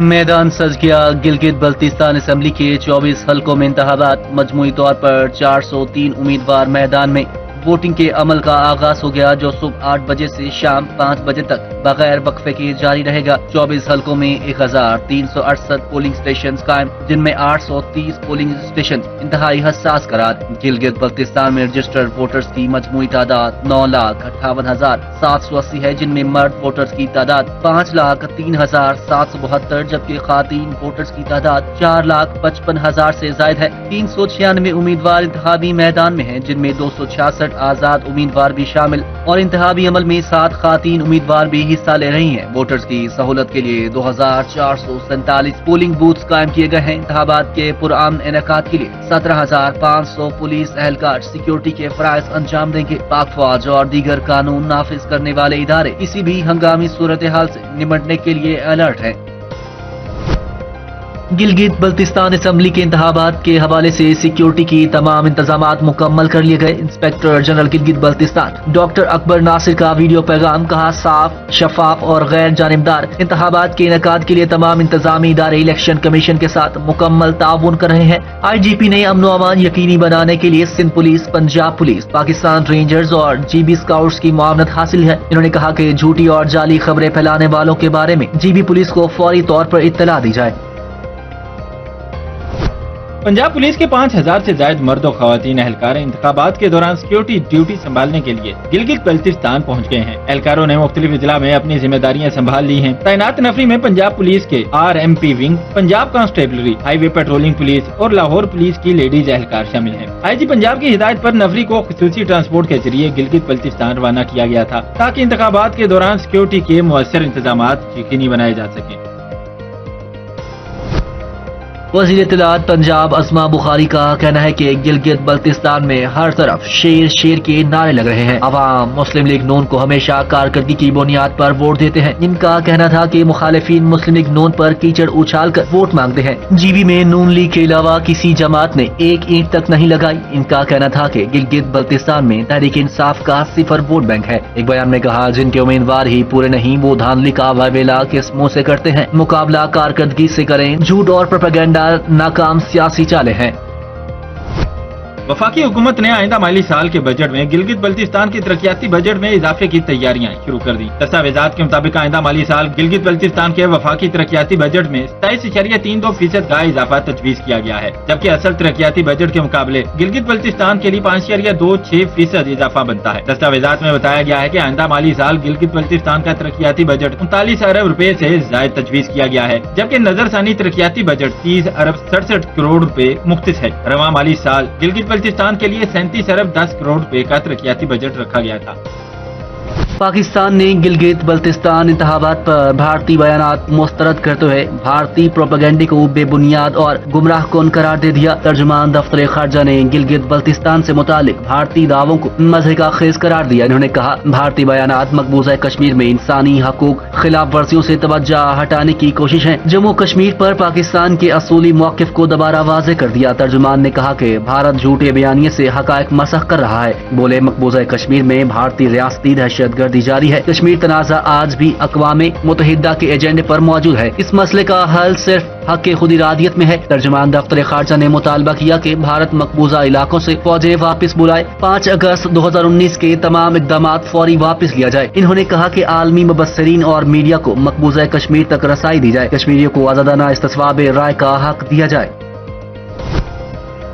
मैदान सज गया। गिलगित बल्तिस्तान असेंबली के 24 हलकों में इंतखाबात। मजमूई तौर पर 403 उम्मीदवार मैदान में। वोटिंग के अमल का आगाज हो गया, जो सुबह 8 बजे से शाम 5 बजे तक बगैर वक्फे के जारी रहेगा। 24 हलकों में 1368 पोलिंग स्टेशन कायम, जिनमें 830 पोलिंग स्टेशन इंतहाई हसास करार। गिलगित बल्तिस्तान में रजिस्टर्ड वोटर्स की मजमूई तादाद 9,58,780 है, जिनमें मर्द वोटर्स की तादाद 5,03,772, जबकि खातीन वोटर्स की तादाद 4,55,000 से जायद है। 396 उम्मीदवार इंतखाबी मैदान में हैं, जिनमें 266 आजाद उम्मीदवार भी शामिल और इंतखाबी अमल में 7 खातीन उम्मीदवार भी हिस्सा ले रही हैं। वोटर्स की सहूलत के लिए 2447 पोलिंग बूथ्स कायम किए गए हैं। इंतखाबात के पुरअमन इनेकाद के लिए 17,500 पुलिस एहलकार सिक्योरिटी के फराइज अंजाम देंगे। पाक फौज और दीगर कानून नाफिज करने वाले इदारे किसी भी हंगामी सूरत हाल से निपटने के लिए अलर्ट हैं। गिलगित बल्तिस्तान असेंबली के इंतखाबात के हवाले से सिक्योरिटी की तमाम इंतजामात मुकम्मल कर लिए गए। Inspector general Gilgit Baltistan doctor Akbar Nasir का वीडियो पैगाम कहा, साफ, शफाफ और गैर जानिबदार इंतखाबात के इनेकाद के लिए तमाम इंतजामी इदारे इलेक्शन कमीशन के साथ मुकम्मल ताउन कर रहे हैं। IGP ने अमन व अमान यकीनी बनाने के लिए Sindh police, Punjab police, Pakistan rangers और GB स्काउट्स की मुआवनत हासिल है। इन्होंने कहा कि झूठी और जाली खबरें फैलाने वालों के बारे में GB पुलिस को फौरी तौर पर इत्तला दी जाए। पंजाब पुलिस के 5000 से ज्यादा मर्द और खवातीन एहलकार इंतखाबात के दौरान सिक्योरिटी ड्यूटी संभालने के लिए गिलगित बल्तिस्तान पहुंच गए हैं। एहलकारों ने मुख्तलिफ इजला में अपनी जिम्मेदारियां संभाल ली हैं। तैनात नफरी में पंजाब पुलिस के RMP wing, Punjab constabulary, highway patrolling police और लाहौर पुलिस की लेडीज एहलकार शामिल हैं। IG पंजाब की हिदायत पर नफरी को खुसूसी ट्रांसपोर्ट के जरिए गिलगित बल्तिस्तान रवाना किया गया था, ताकि इंतखाबात के दौरान सिक्योरिटी के मुअस्सर इंतजामात यकीनी बनाए जा सकें। वज़ीर इत्तलात पंजाब अस्मा बुखारी का कहना है कि गिलगित बल्तिस्तान में हर तरफ शेर शेर के नारे लग रहे हैं। अवाम मुस्लिम लीग नून को हमेशा कारकर्दगी की बुनियाद पर वोट देते हैं। इनका कहना था कि मुखालिफिन मुस्लिम लीग नून पर कीचड़ उछाल कर वोट मांगते हैं। GB में नून लीग के अलावा किसी जमात ने एक ईंट तक नहीं लगाई। इनका कहना था कि गिलगित बल्तिस्तान में तहरीक इंसाफ का 0 वोट बैंक है। एक बयान में कहा, जिनके उम्मीदवार ही पूरे नहीं, वो धांधली का वावेला किस मुंह से करते हैं। मुकाबला कारकर्दगी से करें। झूठ और प्रोपेगेंडा नाकाम सियासी चालें हैं। वफाकी हुकूमत ने आइंदा माली साल के बजट में गिलगित बल्तिस्तान के तरक्याती बजट में इजाफे की तैयारियां शुरू कर दी। दस्तावेजात के मुताबिक आइंदा माली साल गिलगित बल्तिस्तान के वफाकी तरक्याती बजट में 27.32% का इजाफा तजवीज किया गया है, जबकि असल तरक्याती बजट के मुकाबले गिलगित बल्तिस्तान के लिए 5.26% इजाफा बनता है। दस्तावेजात में बताया गया है कि आइंदा माली साल गिलगित बल्तिस्तान का तरक्याती बजट 39 अरब रुपए से जायद तजवीज किया गया है, जबकि नजरसानी तरक्याती बजट 30 अरब 67 करोड़ रुपए मुख्तस है। रवा माली साल गिलगित बल्तिस्तान के लिए 37 अरब 10 करोड़ रुपए का तरक्याती बजट रखा गया था। पाकिस्तान ने गिलगित बल्तिस्तान इंतखाबात पर भारतीय बयानात मुस्तरद करते हुए भारतीय प्रोपेगेंडे को बेबुनियाद और गुमराह कौन करार दे दिया। तर्जुमान दफ्तर खारजा ने गिलगित बल्तिस्तान से मुतालिक भारतीय दावों को मज़े का खेज करार दिया। इन्होंने कहा, भारतीय बयानात मकबूजा कश्मीर में इंसानी हकूक खिलाफ वर्जियों से तवज्जो हटाने की कोशिश है। जम्मू कश्मीर पर पाकिस्तान के असूली मौक़िफ़ को दोबारा वाज़े कर दिया। तर्जुमान ने कहा कि भारत झूठे बयानिए से हक़ाइक़ मसख़ कर रहा है। बोले, मकबूजा कश्मीर में भारतीय रियासती दहशतगर्दी जारी है। कश्मीर तनाज़ा आज भी अक़वाम मुत्तहिदा के एजेंडे पर मौजूद है। इस मसले का हल सिर्फ हक खुद इरादियत में है। तर्जुमान दफ्तर खारजा ने मुतालबा किया कि भारत मकबूजा इलाकों से फौजें वापस बुलाए। 5 अगस्त 2019 के तमाम इक़दामात फौरी वापस लिया जाए। इन्होंने कहा कि आलमी मुबस्सिरीन और मीडिया को मकबूजा कश्मीर तक रसाई दी जाए। कश्मीरियों को आज़ादाना इस्तिस्वाब राय का हक दिया जाए।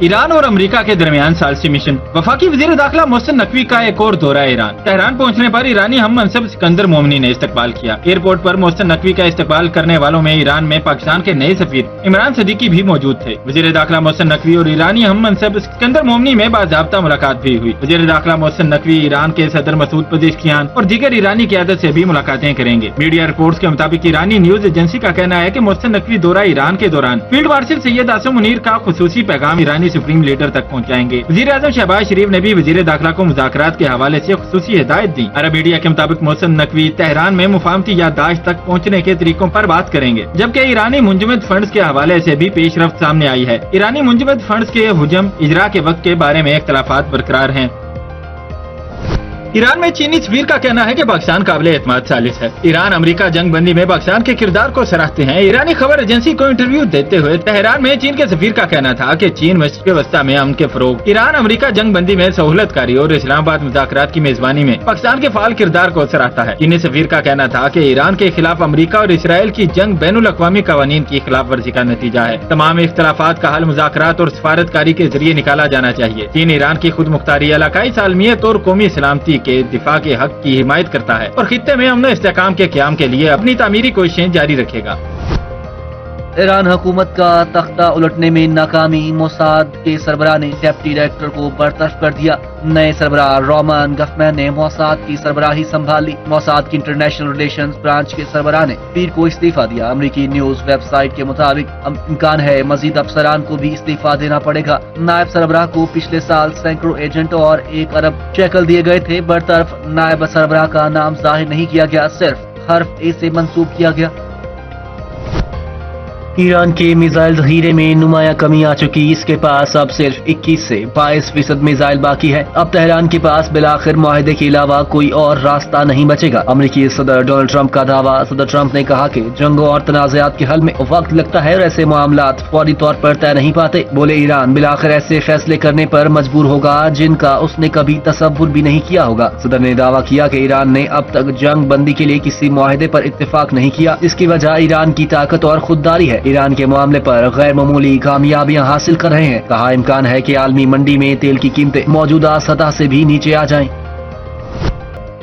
ईरान और अमेरिका के दरमियान सालसी मिशन। वफाकी वजीर दाखिला मोहसिन नकवी का एक और दौरा ईरान। तेहरान पहुंचने पर ईरानी हम मनसब सिकंदर मोमनी ने इस्तकबाल किया। एयरपोर्ट पर मोहसिन नकवी का इस्तकबाल करने वालों में ईरान में पाकिस्तान के नए सफीर इमरान सदीकी भी मौजूद थे। वजीर दाखिला मोहसिन नकवी और ईरानी हम मनसब सिकंदर मोमनी में बाज़ाब्ता मुलाकात भी हुई। वजीर दाखिला मोहसिन नकवी ईरान के सदर मसूद पजेश्कियान और दीगर ईरानी क़यादत से भी मुलाकातें करेंगे। मीडिया रिपोर्ट्स के मुताबिक ईरानी न्यूज एजेंसी का कहना है कि मोहसिन नकवी दौरा ईरान के दौरान फील्ड मार्शल सैयद आसिम मुनीर का खुसूसी पैगाम ईरानी सुप्रीम लीडर तक पहुंचाएंगे। वजीर आज़म शहबाज शरीफ ने भी वजीर दाखिला को मुज़ाकरात के हवाले से खुसूसी हिदायत दी। अरब मीडिया के मुताबिक मोहसिन नकवी तेहरान में मुफाहमती याददाश्त तक पहुंचने के तरीकों पर बात करेंगे, जबकि ईरानी मुंजमद फंड्स के हवाले से भी पेशरफ्त सामने आई है। ईरानी मुंजमद फंड्स के हुजम इजरा के वक्त के बारे में इख्तलाफात बरकरार हैं। ईरान में चीनी सफीर का कहना है कि पाकिस्तान काबिल एतमाद सालिस है। ईरान अमेरिका जंग बंदी में पाकिस्तान के किरदार को सराहते हैं। ईरानी खबर एजेंसी को इंटरव्यू देते हुए तेहरान में चीन के सफीर का कहना था कि चीन मशरिक़ वस्ता में अमन के फरोग, ईरान अमेरिका जंग बंदी में सहूलतकारी और इस्लामाबाद मुज़ाकरात की मेजबानी में पाकिस्तान के फाल किरदार को सराहता है। चीनी सफीर का कहना था कि ईरान के खिलाफ अमेरिका और इसराइल की जंग बैनुल-अक़वामी कवानीन की खिलाफ वर्जी का नतीजा है। तमाम इख्तलाफात का हल मुज़ाकरात और सफारतकारी के जरिए निकाला जाना चाहिए। चीन ईरान की खुद मुख्तारी, इलाकाई सालमियत और कौमी सलामती के दिफा के हक की हिमायत करता है और खित्ते में अमन इस्तेहकाम के क़याम के लिए अपनी तामीरी कोशिशें जारी रखेगा। ईरान हुकूमत का तख्ता उलटने में नाकामी, मोसाद के सरबराह ने डिप्टी डायरेक्टर को बर्तरफ कर दिया। नए सरबराह रोमान गफमैन ने मोसाद की सरबराही संभाली। मोसाद की इंटरनेशनल रिलेशंस ब्रांच के सरबराह ने पीर को इस्तीफा दिया। अमेरिकी न्यूज वेबसाइट के मुताबिक इम्कान है मजीद अफसरान को भी इस्तीफा देना पड़ेगा। नायब सरबराह को पिछले साल सैकड़ों एजेंट और 1 अरब शेकल दिए गए थे। बरतरफ नायब सरबराह का नाम जाहिर नहीं किया गया, सिर्फ हर्फ ए से मंसूब किया गया। ईरान के मिसाइल जखीरे में नुमाया कमी आ चुकी। इसके पास अब सिर्फ 21 से 22% मिसाइल बाकी है। अब तेहरान के पास बिलाखिर मुआहदे के अलावा कोई और रास्ता नहीं बचेगा। अमेरिकी सदर डोनाल्ड ट्रंप का दावा। सदर ट्रंप ने कहा कि जंगों और तनाज़ात के हल में वक्त लगता है और ऐसे मामलात फौरी तौर पर तय नहीं पाते। बोले ईरान बिलाखिर ऐसे फैसले करने पर मजबूर होगा जिनका उसने कभी तसव्वुर भी नहीं किया होगा। सदर ने दावा किया कि ईरान ने अब तक जंग बंदी के लिए किसी मुआहदे पर इत्तेफाक नहीं किया। इसकी वजह ईरान की ताकत और खुददारी है। ईरान के मामले पर गैर मामूली कामयाबियां हासिल कर रहे हैं। कहा इम्कान है कि आलमी मंडी में तेल की कीमतें मौजूदा सतह से भी नीचे आ जाएं।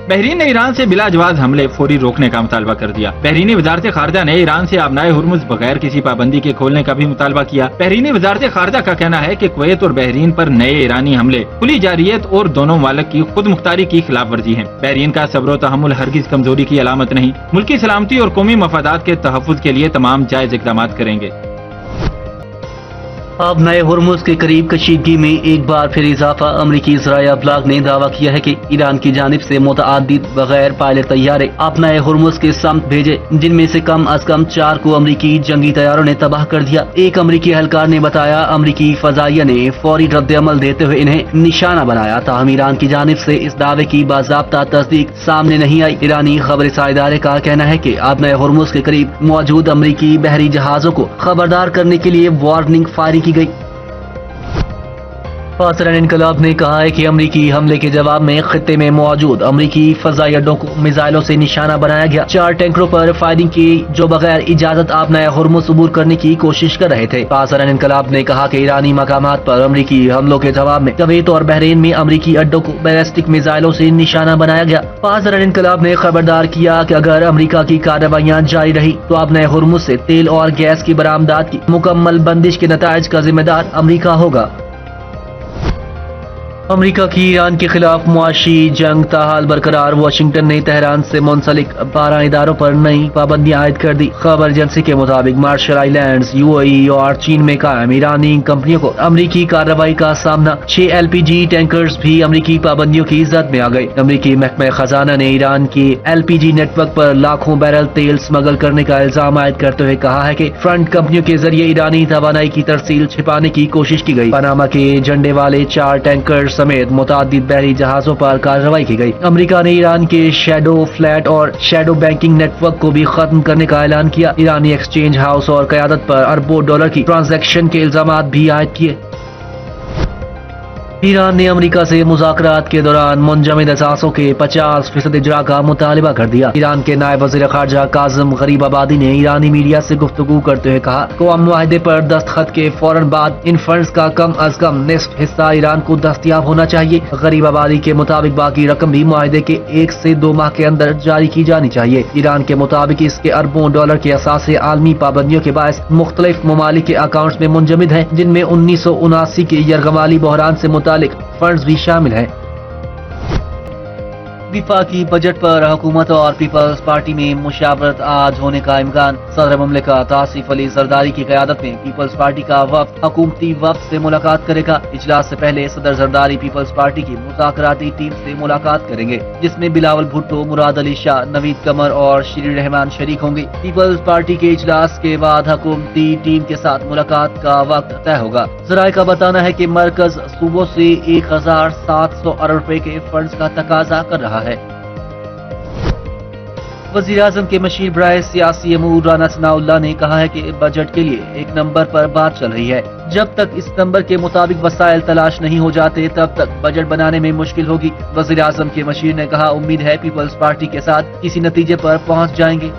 बहरीन ने ईरान से बिलाजवाज हमले फौरी रोकने का मुतालबा कर दिया। बहरीनी वजारत खारजा ने ईरान से आबनाए हुर्मुज बगैर किसी पाबंदी के खोलने का भी मुतालबा किया। बहरीनी वजारत खारजा का कहना है कि कुवैत और बहरीन पर नए ईरानी हमले खुली जारियत और दोनों मालिक की खुद मुख्तारी की खिलाफ वर्जी है। बहरीन का सब्र तहम्मुल हरगिज कमजोरी की अलामत नहीं, मुल्की सलामती और कौमी मफादात के तहफ़्फ़ुज़ के लिए तमाम जायज इक़दाम करेंगे। अब नए हुर्मुज के करीब कशीदगी में एक बार फिर इजाफा। अमरीकी ज़राया ब्लॉग ने दावा किया है कि ईरान की जानिब से मुतअद्दिद बगैर पायलट तैयारे अब नए हुर्मुज के समत भेजे, जिनमें से कम अज कम 4 को अमरीकी जंगी तैयारों ने तबाह कर दिया। एक अमरीकी एहलकार ने बताया अमरीकी फजाइया ने फौरी रद्द-ए-अमल देते हुए इन्हें निशाना बनाया। ताहम ईरान की जानिब से इस दावे की बाज़ाब्ता तस्दीक सामने नहीं आई। ईरानी खबरसां इदारे का कहना है कि अब नए हुर्मुज के करीब मौजूद अमरीकी बहरी जहाजों को खबरदार करने के लिए वार्निंग फायरिंग की गई। पाकिस्तान इनकलाब ने कहा है कि अमरीकी हमले के जवाब में खित्ते में मौजूद अमरीकी फजाई अड्डों को मिसाइलों से निशाना बनाया गया। 4 टैंकरों पर फायरिंग की जो बगैर इजाजत आप नया हुर्मुज अबूर करने की कोशिश कर रहे थे। पाकिस्तान इनकलाब ने कहा कि ईरानी मकामात पर अमरीकी हमलों के जवाब में कुवैत और बहरीन में अमरीकी अड्डों को बैलिस्टिक मिसाइलों से निशाना बनाया गया। पाकिस्तान इनकलाब ने खबरदार किया कि अगर अमरीका की कार्रवाइयां जारी रही तो अब नए हुर्मुज से तेल और गैस की बरामदात की मुकम्मल बंदिश के नताइज का जिम्मेदार अमरीका होगा। अमरीका की ईरान के खिलाफ मुआशी जंग ताहाल बरकरार। वाशिंगटन ने तेहरान से मुंसलिक 12 इदारों पर नई पाबंदियां आयद कर दी। खबर एजेंसी के मुताबिक मार्शल आइलैंड्स, यूएई और चीन में कायम ईरानी कंपनियों को अमरीकी कार्रवाई का सामना। 6 LPG टैंकर्स भी अमरीकी पाबंदियों की जद में आ गए। अमरीकी महकमा खजाना ने ईरान के LPG नेटवर्क पर लाखों बैरल तेल स्मगल करने का इल्जाम आयद करते हुए कहा है कि फ्रंट कंपनियों के जरिए ईरानी तवानाई की तरसील छिपाने की कोशिश की गई। पनामा के झंडे वाले 4 टैंकर समेत मुतादिद बहरी जहाजों पर कार्रवाई की गई। अमेरिका ने ईरान के शैडो फ्लैट और शैडो बैंकिंग नेटवर्क को भी खत्म करने का ऐलान किया। ईरानी एक्सचेंज हाउस और क़यादत पर अरबों डॉलर की ट्रांजैक्शन के इल्जामात भी आयद किए। ईरान ने अमेरिका से मुज़ाकरात के दौरान मुंजमद असासों के 50% इजरा का मुतालबा कर दिया। ईरान के नायब वज़ीर ख़ारजा काज़िम गरीबाबादी ने ईरानी मीडिया से गुफ्तगू करते हुए कहा कौम मुआहदे पर दस्तखत के फौरन बाद इन फंड्स का कम अज कम निस्फ हिस्सा ईरान को दस्तयाब होना चाहिए। गरीबाबादी के मुताबिक बाकी रकम भी मुआहदे के 1 से 2 माह के अंदर जारी की जानी चाहिए। ईरान के मुताबिक इसके अरबों डॉलर के असासे आलमी पाबंदियों के बायस मुख्तलिफ ममालिक के अकाउंट्स में मुंजमद है, जिनमें 1979 के यरगमाली बहरान से मुतालिक फंड्स भी शामिल हैं। वफाकी बजट पर हुकूमत और पीपल्स पार्टी में मुशावरत आज होने का इम्कान। सदर मुमलिकत आसिफ अली जरदारी की क़यादत में पीपल्स पार्टी का वफ्द हुकूमती वफ्द से मुलाकात करेगा। इजलास से पहले सदर जरदारी पीपल्स पार्टी की मुज़ाकराती टीम से मुलाकात करेंगे, जिसमें बिलावल भुट्टो, मुराद अली शाह, नवीद कमर और श्री रहमान शरीक होंगे। पीपल्स पार्टी के इजलास के बाद हुकूमती टीम के साथ मुलाकात का वक्त तय होगा। ज़राए का बताना है कि मरकज सूबों से 1700 अरब रुपए के फंड्स का तकाजा कर रहा है। वज़ीर-ए-आज़म के मशीर बराए सियासी अमूर राना सनाउल्लाह ने कहा है कि बजट के लिए एक नंबर पर बात चल रही है। जब तक इस नंबर के मुताबिक वसाइल तलाश नहीं हो जाते तब तक बजट बनाने में मुश्किल होगी। वज़ीर-ए-आज़म के मशीर ने कहा, उम्मीद है पीपल्स पार्टी के साथ किसी नतीजे पर पहुंच जाएंगे।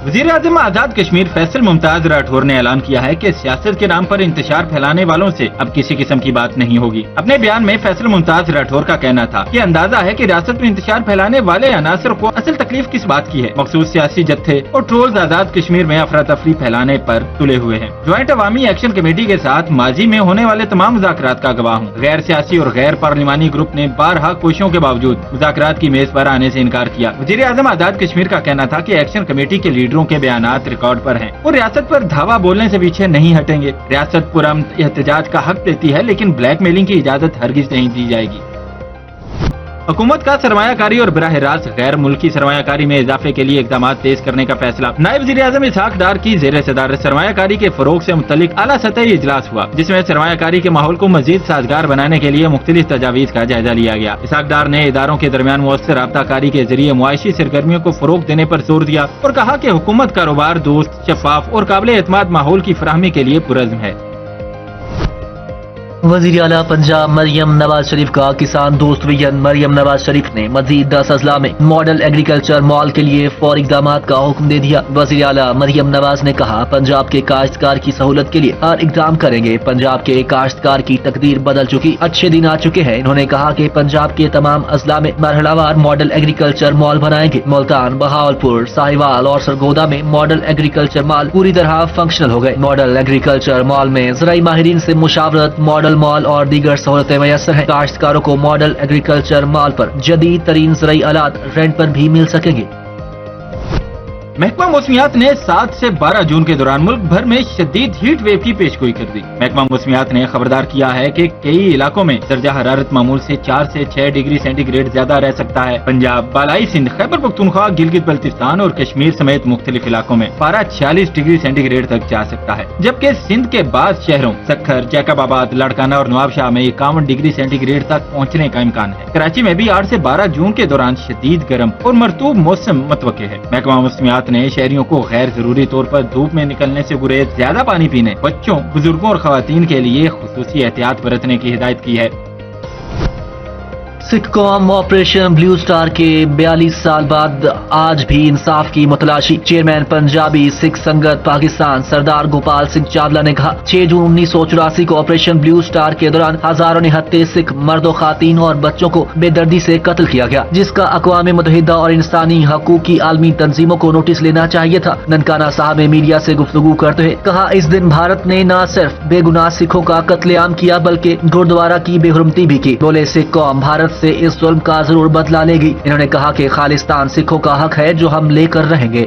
वज़ीर आज़म आजाद कश्मीर फैसल मुमताज राठौर ने ऐलान किया है कि सियासत के नाम पर इंतशार फैलाने वालों से अब किसी किस्म की बात नहीं होगी। अपने बयान में फैसल मुमताज राठौर का कहना था कि अंदाजा है कि रियासत में इंतशार फैलाने वाले अनासर को असल तकलीफ किस बात की है। मखसूस सियासी जत्थे और ट्रोल्स आजाद कश्मीर में अफरा तफरी फैलाने पर तुले हुए हैं। ज्वाइंट अवामी एक्शन कमेटी के साथ माजी में होने वाले तमाम मुज़ाकरात का गवाह हूँ। गैर सियासी और गैर पार्लिमानी ग्रुप ने बारहा कोशिशों के बावजूद मुज़ाकरात की मेज पर आने से इनकार किया। वज़ीर आज़म आजाद कश्मीर का कहना था कि एक्शन कमेटी के लीडरों के बयानात रिकॉर्ड पर हैं और रियासत पर धावा बोलने से पीछे नहीं हटेंगे। रियासत पुरअमन एहतजाज का हक देती है, लेकिन ब्लैक मेलिंग की इजाजत हरगिज नहीं दी जाएगी। हुकूमत का सरमायाकारी और बराह रास्त गैर मुल्की सरमायाकारी में इजाफे के लिए इकदाम तेज करने का फैसला। नायब वज़ीर-ए-आज़म इसहाक डार की ज़ेर सदारत सरमायाकारी के फरोग से मुतल्लिक आला सतही इजलास हुआ, जिसमें सरमायाकारी के माहौल को मजीद साजगार बनाने के लिए मुख्तलिफ तजावीज़ का जायजा लिया गया। इसहाक डार ने इदारों के दरमियान मुअस्सर राब्ताकारी के जरिए मुआशी सरगर्मियों को फरोग देने पर जोर दिया और कहा कि हुकूमत कारोबार दोस्त, शफाफ और काबिल एतमाद माहौल की फराहमी के लिए पुरज़्म है। वज़ीर आला पंजाब मरियम नवाज शरीफ का किसान दोस्त विजन मरियम नवाज शरीफ ने मजीद 10 अजला में मॉडल एग्रीकल्चर मॉल के लिए फौरी इक़दाम का हुक्म दे दिया। वज़ीर आला मरियम नवाज ने कहा, पंजाब के काश्तकार की सहूलत के लिए हर इक़दाम करेंगे। पंजाब के काश्तकार की तकदीर बदल चुकी, अच्छे दिन आ चुके हैं। इन्होंने कहा कि पंजाब के तमाम अजला में मरहलावार मॉडल एग्रीकल्चर मॉल बनाएंगे। मुल्तान, बहावलपुर, साहिवाल और सरगोदा में मॉडल एग्रीकल्चर मॉल पूरी तरह फंक्शनल हो गए। मॉडल एग्रीकल्चर मॉल में ज़राई माहिरीन से मुशावरत, मॉडल मॉल और दीगर सहूलतें मैसर हैं। काश्तकारों को मॉडल एग्रीकल्चर मॉल पर जदीद तरीन ज़राई आलात रेंट पर भी मिल सकेंगे। महकमा मौसमियात ने 7 से 12 जून के दौरान मुल्क भर में शदीद हीट वेव की पेशगोई कर दी। महकमा मौसमियात ने खबरदार किया है कि कई इलाकों में दर्जा हरारत मामूल से 4 से 6 डिग्री सेंटीग्रेड ज्यादा रह सकता है। पंजाब, बालाई सिंध, खैबर पख्तूनख्वा, गिलगित बल्तिस्तान और कश्मीर समेत मुख्तलिफ इलाकों में पारा 46 डिग्री सेंटीग्रेड तक जा सकता है, जबकि सिंध के बाद शहरों सखर, जैकबाबाद, लाड़काना और नवाबशाह में 51 डिग्री सेंटीग्रेड तक पहुँचने का इम्कान है। कराची में भी 8 से 12 जून के दौरान शदीद गर्म और मरतूब मौसम मतवक्के है। महकमा मौसमियात ने शहरियों को गैर जरूरी तौर पर धूप में निकलने से गुरेज, ज्यादा पानी पीने, बच्चों, बुजुर्गों और खवातीन के लिए खुसूसी एहतियात बरतने की हिदायत की है। सिख कौम ऑपरेशन ब्लू स्टार के 42 साल बाद आज भी इंसाफ की मुतलाशी। चेयरमैन पंजाबी सिख संगत पाकिस्तान सरदार गोपाल सिंह चावला ने कहा, 6 जून 1984 को ऑपरेशन ब्लू स्टार के दौरान हजारों निहत्थे सिख मर्दों, खातीन और बच्चों को बेदर्दी से कत्ल किया गया, जिसका अक़वाम मुत्तहिदा और इंसानी हकूक की आलमी तंजीमों को नोटिस लेना चाहिए था। ननकाना साहब ने मीडिया से गुफ्तगू करते हुए कहा, इस दिन भारत ने न सिर्फ बेगुनाह सिखों का कत्लेआम किया बल्कि गुरुद्वारा की बेहुरमती भी की। बोले, सिख कौम भारत से इस जुल्म का जरूर बदला लेगी। इन्होंने कहा कि खालिस्तान सिखों का हक है जो हम लेकर रहेंगे।